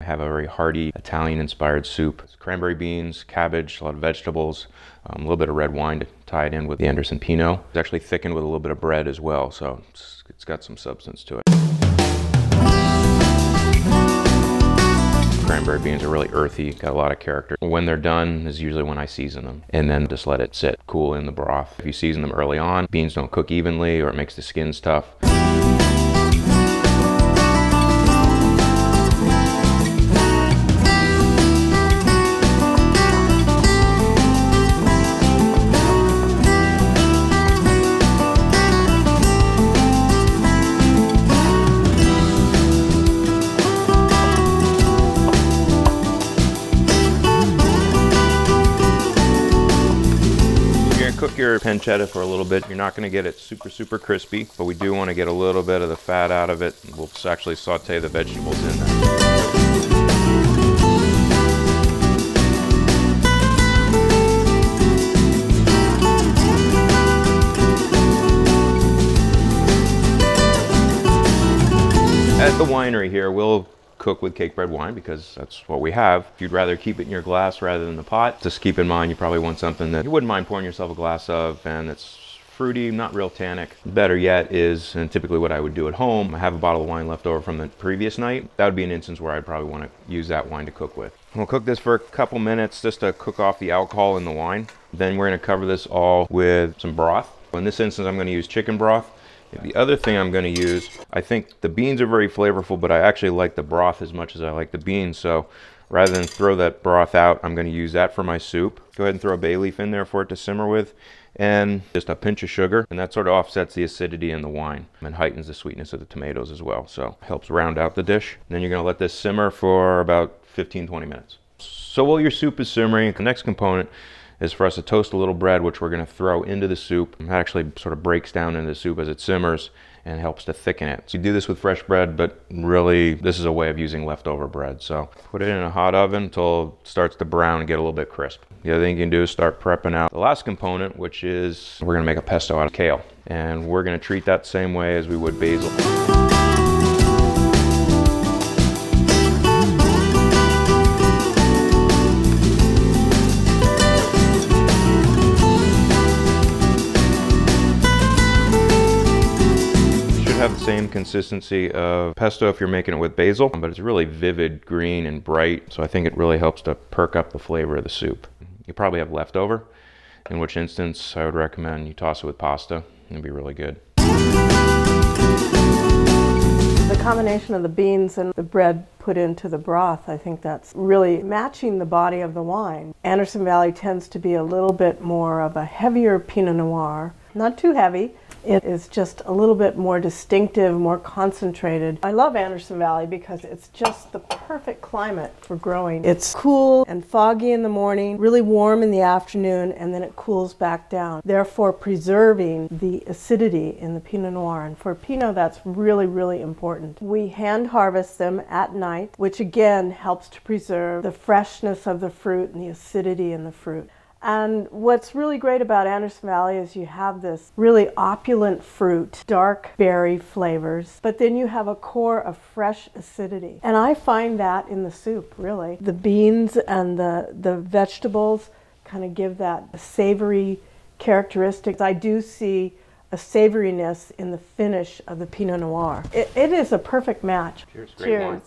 I have a very hearty Italian-inspired soup. It's cranberry beans, cabbage, a lot of vegetables, a little bit of red wine to tie it in with the Anderson Pinot. It's actually thickened with a little bit of bread as well, so it's got some substance to it. Cranberry beans are really earthy, got a lot of character. When they're done is usually when I season them, and then just let it sit, cool in the broth. If you season them early on, beans don't cook evenly or it makes the skins tough. Cook your pancetta for a little bit. You're not going to get it super crispy, but we do want to get a little bit of the fat out of it. We'll actually saute the vegetables in there. At the winery here, we'll cook with Cakebread wine because that's what we have. If you'd rather keep it in your glass rather than the pot, just keep in mind you probably want something that you wouldn't mind pouring yourself a glass of, and it's fruity, not real tannic. Better yet is, and typically what I would do at home, I have a bottle of wine left over from the previous night. That would be an instance where I'd probably want to use that wine to cook with. We'll cook this for a couple minutes just to cook off the alcohol in the wine. Then we're going to cover this all with some broth. In this instance, I'm going to use chicken broth. The other thing I'm going to use, I think the beans are very flavorful, but I actually like the broth as much as I like the beans. So rather than throw that broth out, I'm going to use that for my soup. Go ahead and throw a bay leaf in there for it to simmer with, and just a pinch of sugar. And that sort of offsets the acidity in the wine and heightens the sweetness of the tomatoes as well. So helps round out the dish. And then you're going to let this simmer for about 15-20 minutes. So while your soup is simmering, the next component is for us to toast a little bread, which we're going to throw into the soup. It actually sort of breaks down into the soup as it simmers and helps to thicken it. So you do this with fresh bread, but really this is a way of using leftover bread. So put it in a hot oven until it starts to brown and get a little bit crisp. The other thing you can do is start prepping out the last component, which is we're going to make a pesto out of kale. And we're going to treat that same way as we would basil. Have the same consistency of pesto if you're making it with basil, but it's really vivid green and bright, so I think it really helps to perk up the flavor of the soup. You probably have leftover, in which instance I would recommend you toss it with pasta. It'll be really good. The combination of the beans and the bread put into the broth, I think that's really matching the body of the wine. Anderson Valley tends to be a little bit more of a heavier Pinot Noir, not too heavy. It is just a little bit more distinctive, more concentrated. I love Anderson Valley because it's just the perfect climate for growing. It's cool and foggy in the morning, really warm in the afternoon, and then it cools back down, therefore preserving the acidity in the Pinot Noir. And for Pinot, that's really important. We hand harvest them at night, which again helps to preserve the freshness of the fruit and the acidity in the fruit. And what's really great about Anderson Valley is you have this really opulent fruit, dark berry flavors, but then you have a core of fresh acidity. And I find that in the soup, really. The beans and the vegetables kind of give that savory characteristics. I do see a savoriness in the finish of the Pinot Noir. It is a perfect match. Cheers. Great wine.